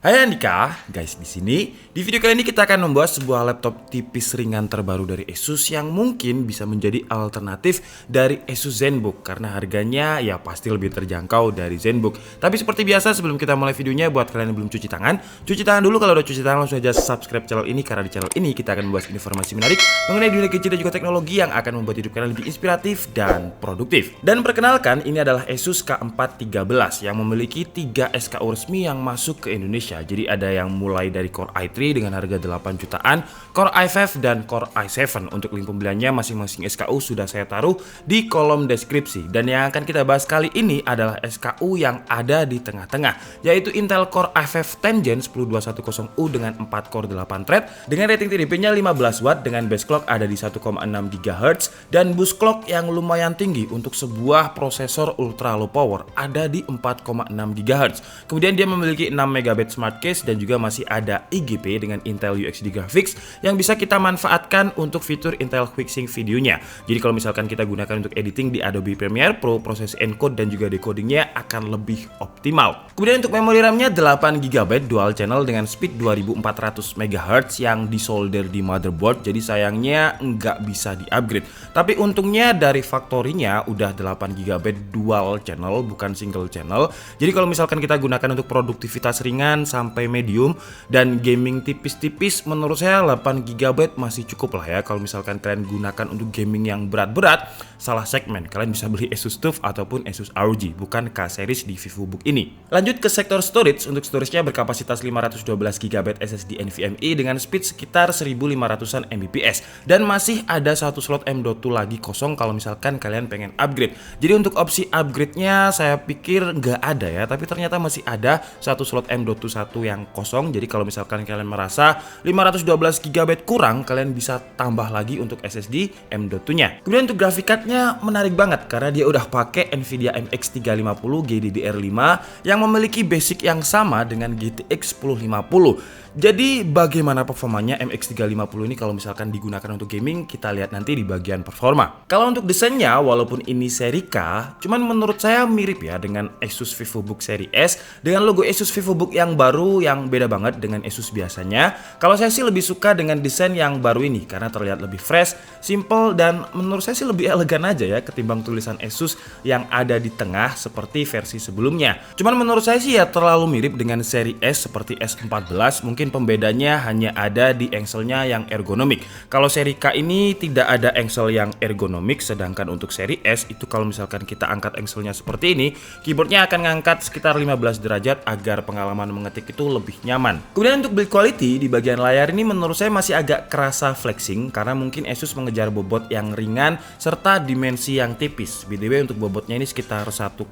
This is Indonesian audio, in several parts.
Hai Andika, guys di sini. Di video kali ini kita akan membahas sebuah laptop tipis ringan terbaru dari Asus yang mungkin bisa menjadi alternatif dari Asus ZenBook karena harganya ya pasti lebih terjangkau dari ZenBook. Tapi seperti biasa sebelum kita mulai videonya, buat kalian yang belum cuci tangan dulu. Kalau udah cuci tangan langsung aja subscribe channel ini karena di channel ini kita akan membahas informasi menarik mengenai dunia gadget dan juga teknologi yang akan membuat hidup kalian lebih inspiratif dan produktif. Dan perkenalkan, ini adalah Asus K413 yang memiliki 3 SKU resmi yang masuk ke Indonesia. Jadi ada yang mulai dari Core i3 dengan harga 8 jutaan, Core i5 dan Core i7. Untuk link pembeliannya masing-masing SKU sudah saya taruh di kolom deskripsi. Dan yang akan kita bahas kali ini adalah SKU yang ada di tengah-tengah, yaitu Intel Core i5 10 Gen 10210U dengan 4 core 8 thread dengan rating TDP-nya 15 watt dengan base clock ada di 1,6 GHz dan boost clock yang lumayan tinggi untuk sebuah prosesor ultra low power ada di 4,6 GHz. Kemudian dia memiliki 6 MB smart case dan juga masih ada IGP dengan Intel UXD Graphics yang bisa kita manfaatkan untuk fitur Intel QuickSync videonya. Jadi kalau misalkan kita gunakan untuk editing di Adobe Premiere Pro, proses encode dan juga decodingnya akan lebih optimal. Kemudian untuk memori RAM-nya 8 GB dual channel dengan speed 2400 MHz yang disolder di motherboard. Jadi sayangnya nggak bisa di-upgrade. Tapi untungnya dari factory-nya udah 8 GB dual channel bukan single channel. Jadi kalau misalkan kita gunakan untuk produktivitas ringan sampai medium dan gaming tipis-tipis, menurut saya 8 GB masih cukup lah ya. Kalau misalkan kalian gunakan untuk gaming yang berat-berat, salah segmen, kalian bisa beli Asus TUF ataupun Asus ROG, bukan K-series di VivoBook ini. Lanjut ke sektor storage. Untuk storage-nya berkapasitas 512 GB SSD NVMe dengan speed sekitar 1500-an Mbps dan masih ada satu slot M.2 lagi kosong kalau misalkan kalian pengen upgrade. Jadi untuk opsi upgrade-nya saya pikir nggak ada ya, tapi ternyata masih ada satu slot M.2 yang kosong. Jadi kalau misalkan kalian merasa 512 GB kurang, kalian bisa tambah lagi untuk SSD M.2-nya. Kemudian untuk graphic card-nya menarik banget karena dia udah pakai Nvidia MX 350 GDDR5 yang memiliki basic yang sama dengan GTX 1050. Jadi bagaimana performanya MX 350 ini kalau misalkan digunakan untuk gaming, kita lihat nanti di bagian performa. Kalau untuk desainnya, walaupun ini seri K, cuman menurut saya mirip ya dengan Asus VivoBook seri S dengan logo Asus VivoBook yang baru yang beda banget dengan Asus biasanya. Kalau saya sih lebih suka dengan desain yang baru ini karena terlihat lebih fresh, simple, dan menurut saya sih lebih elegan aja ya ketimbang tulisan Asus yang ada di tengah seperti versi sebelumnya. Cuman menurut saya sih ya terlalu mirip dengan seri S seperti S14. Mungkin pembedanya hanya ada di engselnya yang ergonomik. Kalau seri K ini tidak ada engsel yang ergonomik, sedangkan untuk seri S itu kalau misalkan kita angkat engselnya seperti ini, keyboardnya akan ngangkat sekitar 15 derajat agar pengalaman mengetik itu lebih nyaman. Kemudian untuk build quality di bagian layar ini menurut saya masih agak kerasa flexing karena mungkin Asus mengejar bobot yang ringan serta dimensi yang tipis. BTW untuk bobotnya ini sekitar 1,4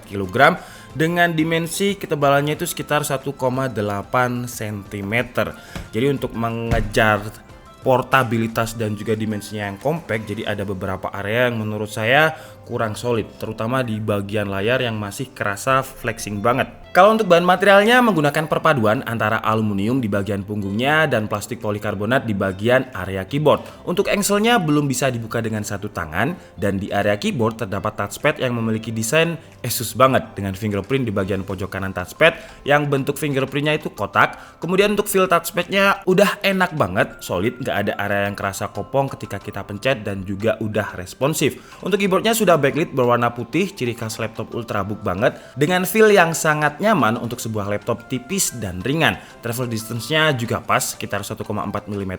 kg dengan dimensi ketebalannya itu sekitar 1,8 cm. Jadi untuk mengejar portabilitas dan juga dimensinya yang compact, jadi ada beberapa area yang menurut saya kurang solid, terutama di bagian layar yang masih kerasa flexing banget. Kalau untuk bahan materialnya menggunakan perpaduan antara aluminium di bagian punggungnya dan plastik polikarbonat di bagian area keyboard. Untuk engselnya belum bisa dibuka dengan satu tangan dan di area keyboard terdapat touchpad yang memiliki desain Asus banget dengan fingerprint di bagian pojok kanan touchpad yang bentuk fingerprintnya itu kotak. Kemudian untuk feel touchpadnya udah enak banget, solid, nggak ada area yang kerasa kopong ketika kita pencet dan juga udah responsif. Untuk keyboardnya sudah backlit berwarna putih, ciri khas laptop ultrabook banget dengan feel yang sangat nyaman untuk sebuah laptop tipis dan ringan. Travel distance-nya juga pas, sekitar 1,4 mm.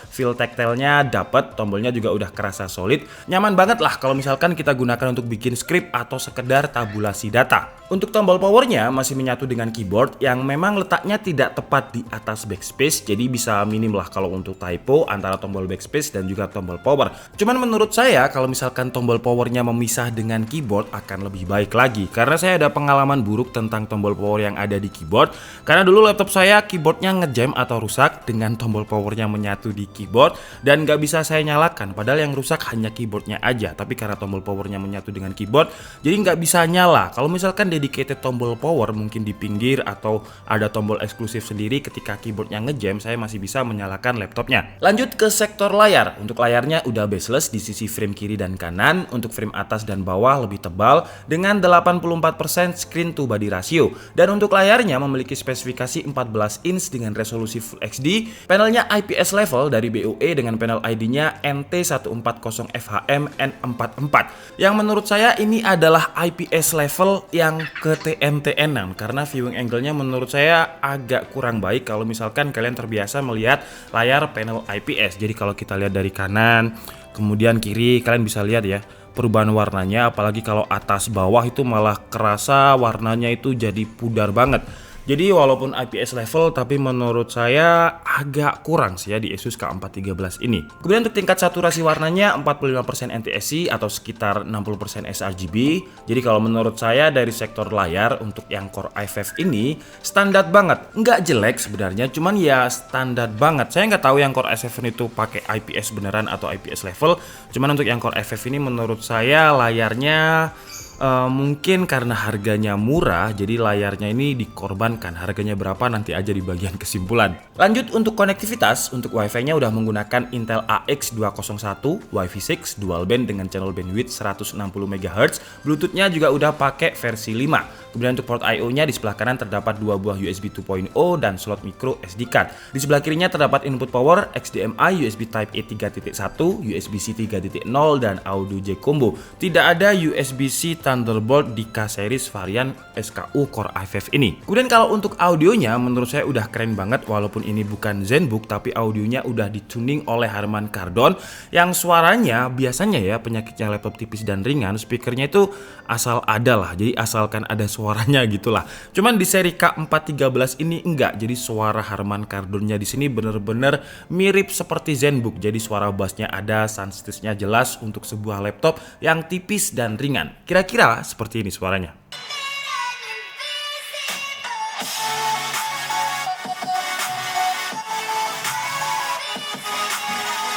Feel tactile-nya dapet, tombolnya juga udah kerasa solid. Nyaman banget lah kalau misalkan kita gunakan untuk bikin script atau sekedar tabulasi data. Untuk tombol powernya masih menyatu dengan keyboard yang memang letaknya tidak tepat di atas backspace, jadi bisa minim lah kalau untuk typo antara tombol backspace dan juga tombol power. Cuman menurut saya kalau misalkan tombol powernya memisah dengan keyboard akan lebih baik lagi, karena saya ada pengalaman buruk tentang tombol power yang ada di keyboard. Karena dulu laptop saya keyboardnya ngejam atau rusak dengan tombol powernya menyatu di keyboard dan nggak bisa saya nyalakan, padahal yang rusak hanya keyboardnya aja, tapi karena tombol powernya menyatu dengan keyboard jadi nggak bisa nyala. Kalau misalkan dedicated tombol power mungkin di pinggir atau ada tombol eksklusif sendiri ketika keyboardnya ngejam, saya masih bisa menyalakan laptopnya. Lanjut ke sektor layar. Untuk layarnya udah bezeless di sisi frame kiri dan kanan. Untuk frame atas dan bawah lebih tebal dengan 84% screen to body ratio. Dan untuk layarnya memiliki spesifikasi 14 inch dengan resolusi Full HD. Panelnya IPS level dari BOE dengan panel ID-nya NT140FHM N44. Yang menurut saya ini adalah IPS level yang ke TNT-an karena viewing angle-nya menurut saya agak kurang baik kalau misalkan kalian terbiasa melihat layar panel IPS. Jadi kalau kita lihat dari kanan, kemudian kiri, kalian bisa lihat ya perubahan warnanya, apalagi kalau atas bawah itu malah kerasa warnanya itu jadi pudar banget. Jadi walaupun IPS level tapi menurut saya agak kurang sih ya di Asus K413 ini. Kemudian untuk tingkat saturasi warnanya 45% NTSC atau sekitar 60% sRGB. Jadi kalau menurut saya dari sektor layar untuk yang Core i5 ini standar banget. Nggak jelek sebenarnya, cuman ya standar banget. Saya nggak tahu yang Core i7 itu pakai IPS beneran atau IPS level. Cuman untuk yang Core i5 ini menurut saya layarnya mungkin karena harganya murah, jadi layarnya ini dikorbankan. Harganya berapa nanti aja di bagian kesimpulan. Lanjut untuk konektivitas, untuk WiFi-nya udah menggunakan Intel AX201 Wi-Fi 6 dual band dengan channel bandwidth 160 MHz. Bluetooth-nya juga udah pakai versi 5. Kemudian untuk port I/O-nya di sebelah kanan terdapat 2 buah USB 2.0 dan slot micro SD card. Di sebelah kirinya terdapat input power HDMI, USB Type A 3.1, USB-C 3.0 dan audio jack combo. Tidak ada USB-C Thunderbolt di K-series varian SKU Core i5 ini. Kemudian kalau untuk audionya menurut saya udah keren banget, walaupun ini bukan ZenBook tapi audionya udah dituning oleh Harman Kardon yang suaranya biasanya ya penyakitnya laptop tipis dan ringan, speakernya itu asal ada lah, jadi asalkan ada suaranya gitulah. Cuman di seri K413 ini enggak, jadi suara Harman Kardonnya di sini bener-bener mirip seperti ZenBook. Jadi suara bassnya ada, sound stage-nya jelas untuk sebuah laptop yang tipis dan ringan. Kira-kira seperti ini suaranya.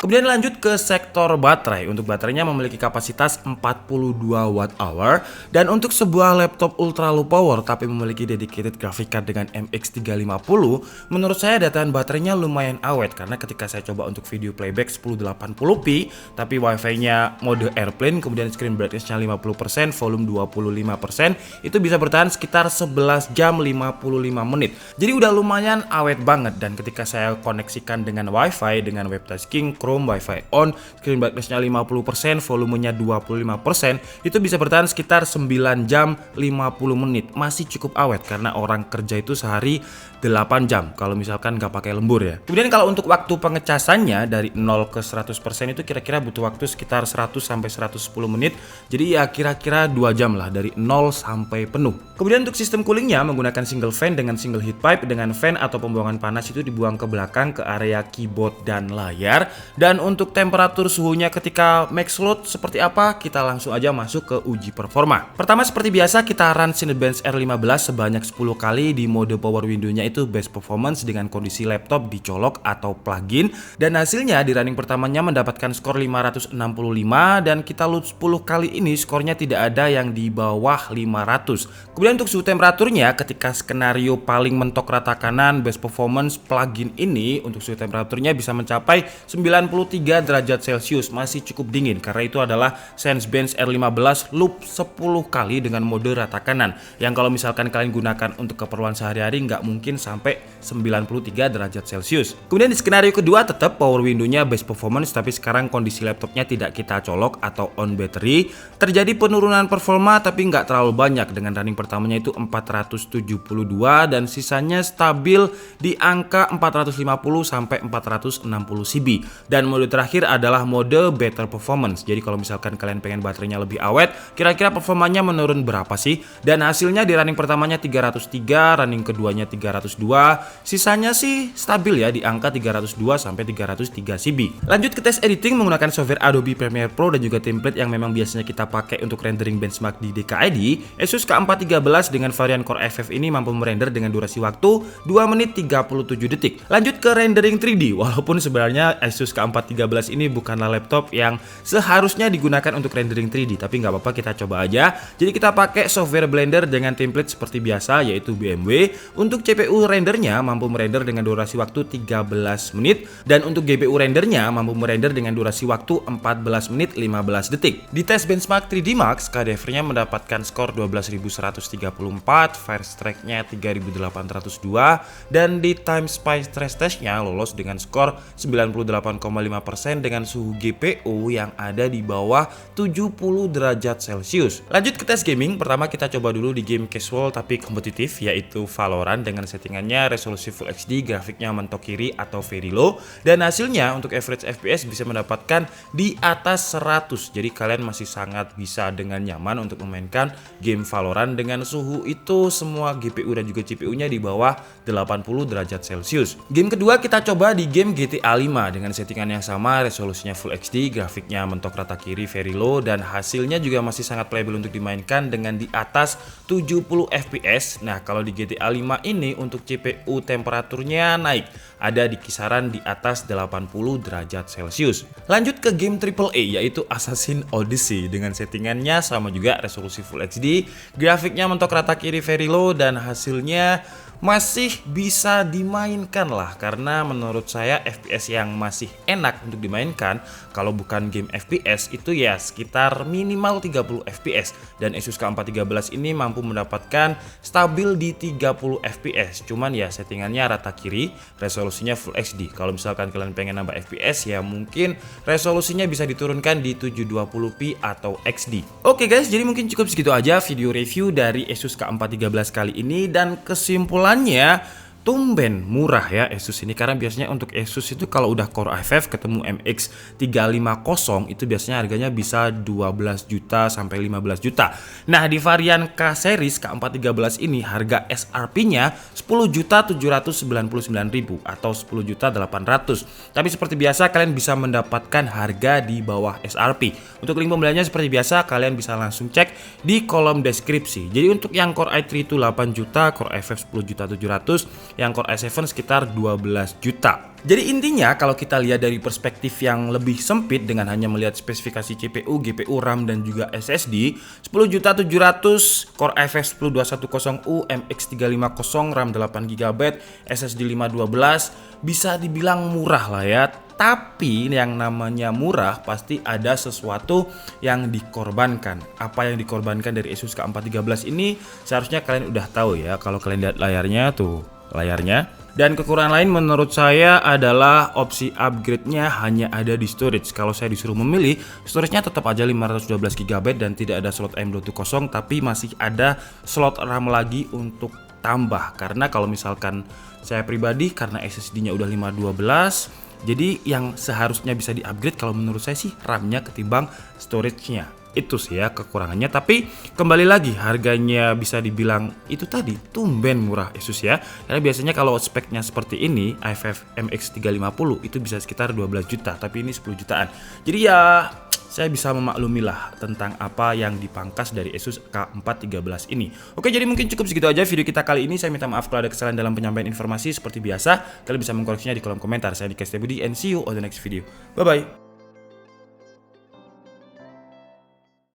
Kemudian lanjut ke sektor baterai. Untuk baterainya memiliki kapasitas 42 Wh dan untuk sebuah laptop ultra low power tapi memiliki dedicated graphic card dengan MX350, menurut saya dataran baterainya lumayan awet karena ketika saya coba untuk video playback 1080p tapi wifi-nya mode airplane, kemudian screen brightness-nya 50%, volume 25%, itu bisa bertahan sekitar 11 jam 55 menit. Jadi udah lumayan awet banget, dan ketika saya koneksikan dengan wifi dengan webtasking, Chrome, Wi-Fi on, screen brightness-nya 50%, volumenya 25%, itu bisa bertahan sekitar 9 jam 50 menit. Masih cukup awet karena orang kerja itu sehari 8 jam kalau misalkan nggak pakai lembur ya. Kemudian kalau untuk waktu pengecasannya dari 0 ke 100% itu kira-kira butuh waktu sekitar 100 sampai 110 menit. Jadi ya kira-kira 2 jam lah dari 0 sampai penuh. Kemudian untuk sistem coolingnya menggunakan single fan dengan single heat pipe, dengan fan atau pembuangan panas itu dibuang ke belakang ke area keyboard dan layar. Dan untuk temperatur suhunya ketika max load seperti apa, kita langsung aja masuk ke uji performa. Pertama seperti biasa kita run Cinebench R15 sebanyak 10 kali di mode power window-nya itu best performance dengan kondisi laptop dicolok atau plug-in, dan hasilnya di running pertamanya mendapatkan skor 565 dan kita load 10 kali ini skornya tidak ada yang di bawah 500. Kemudian untuk suhu temperaturnya ketika skenario paling mentok rata kanan best performance plug-in ini untuk suhu temperaturnya bisa mencapai 93 derajat Celcius, masih cukup dingin karena itu adalah Cinebench R15 loop 10 kali dengan mode rata kanan yang kalau misalkan kalian gunakan untuk keperluan sehari-hari nggak mungkin sampai 93 derajat Celcius. Kemudian di skenario kedua tetap power window-nya best performance tapi sekarang kondisi laptopnya tidak kita colok atau on battery. Terjadi penurunan performa tapi nggak terlalu banyak dengan running pertamanya itu 472 dan sisanya stabil di angka 450 sampai 460 CB. Dan mode terakhir adalah mode better performance. Jadi kalau misalkan kalian pengen baterainya lebih awet, kira-kira performanya menurun berapa sih? Dan hasilnya di running pertamanya 303, running keduanya 305 302, sisanya sih stabil ya di angka 302 sampai 303 CB. Lanjut ke tes editing menggunakan software Adobe Premiere Pro dan juga template yang memang biasanya kita pakai untuk rendering benchmark di DKID. Asus K413 dengan varian Core FF ini mampu merender dengan durasi waktu 2 menit 37 detik. Lanjut ke rendering 3D, walaupun sebenarnya Asus K413 ini bukanlah laptop yang seharusnya digunakan untuk rendering 3D, tapi nggak apa-apa, kita coba aja. Jadi kita pakai software Blender dengan template seperti biasa yaitu BMW. Untuk CPU rendernya mampu merender dengan durasi waktu 13 menit dan untuk GPU rendernya mampu merender dengan durasi waktu 14 menit 15 detik. Di tes benchmark 3D Max, KDF-nya mendapatkan skor 12.134, Firestrike-nya 3.802 dan di Time Spy Stress Test-nya lolos dengan skor 98,5% dengan suhu GPU yang ada di bawah 70 derajat Celcius. Lanjut ke tes gaming, pertama kita coba dulu di game casual tapi kompetitif yaitu Valorant dengan settingannya resolusi Full HD, grafiknya mentok kiri atau very low dan hasilnya untuk average FPS bisa mendapatkan di atas 100. Jadi kalian masih sangat bisa dengan nyaman untuk memainkan game Valorant dengan suhu itu semua GPU dan juga CPU-nya di bawah 80 derajat Celcius. Game kedua kita coba di game GTA 5 dengan settingan yang sama, resolusinya Full HD, grafiknya mentok rata kiri very low dan hasilnya juga masih sangat playable untuk dimainkan dengan di atas 70 FPS. Nah, kalau di GTA 5 ini untuk CPU temperaturnya naik, ada di kisaran di atas 80 derajat Celcius. Lanjut ke game AAA yaitu Assassin's Odyssey dengan settingannya sama juga, resolusi Full HD, grafiknya mentok rata kiri very low dan hasilnya masih bisa dimainkan lah, karena menurut saya FPS yang masih enak untuk dimainkan kalau bukan game FPS itu ya sekitar minimal 30 FPS dan Asus K413 ini mampu mendapatkan stabil di 30 FPS, cuman ya settingannya rata kiri, resolusinya Full HD. Kalau misalkan kalian pengen nambah FPS ya mungkin resolusinya bisa diturunkan di 720p atau XD. Oke guys, jadi mungkin cukup segitu aja video review dari Asus K413 kali ini dan kesimpulannya tumben murah ya Asus ini, karena biasanya untuk Asus itu kalau udah Core i5 ketemu MX 350 itu biasanya harganya bisa 12 juta sampai 15 juta. Nah, di varian K series K413 ini harga SRP-nya 10.799.000 atau 10.800.000. Tapi seperti biasa kalian bisa mendapatkan harga di bawah SRP. Untuk link pembeliannya seperti biasa kalian bisa langsung cek di kolom deskripsi. Jadi untuk yang Core i3 itu 8 juta, Core i5 10.700.000, yang Core i7 sekitar 12 juta. Jadi intinya kalau kita lihat dari perspektif yang lebih sempit dengan hanya melihat spesifikasi CPU, GPU, RAM dan juga SSD, 10.700.000 Core i5 10210U, MX 350, RAM 8GB, SSD 512 bisa dibilang murah lah ya. Tapi yang namanya murah pasti ada sesuatu yang dikorbankan. Apa yang dikorbankan dari Asus K413 ini seharusnya kalian udah tahu ya kalau kalian lihat layarnya tuh. Dan kekurangan lain menurut saya adalah opsi upgrade-nya hanya ada di storage. Kalau saya disuruh memilih, storage-nya tetap aja 512GB dan tidak ada slot M.2 kosong, tapi masih ada slot RAM lagi untuk tambah. Karena kalau misalkan saya pribadi karena SSD-nya udah 512, jadi yang seharusnya bisa di-upgrade kalau menurut saya sih RAM-nya ketimbang storage-nya. Itu sih ya kekurangannya, tapi kembali lagi harganya bisa dibilang itu tadi tumben murah Asus ya. Karena biasanya kalau speknya seperti ini i5 MX 350 itu bisa sekitar 12 juta, tapi ini 10 jutaan. Jadi ya saya bisa memaklumi lah tentang apa yang dipangkas dari Asus K413 ini. Oke, jadi mungkin cukup segitu aja video kita kali ini. Saya minta maaf kalau ada kesalahan dalam penyampaian informasi. Seperti biasa, kalian bisa mengkoreksinya di kolom komentar. Saya Dika Setiabudi and see you on the next video. Bye bye.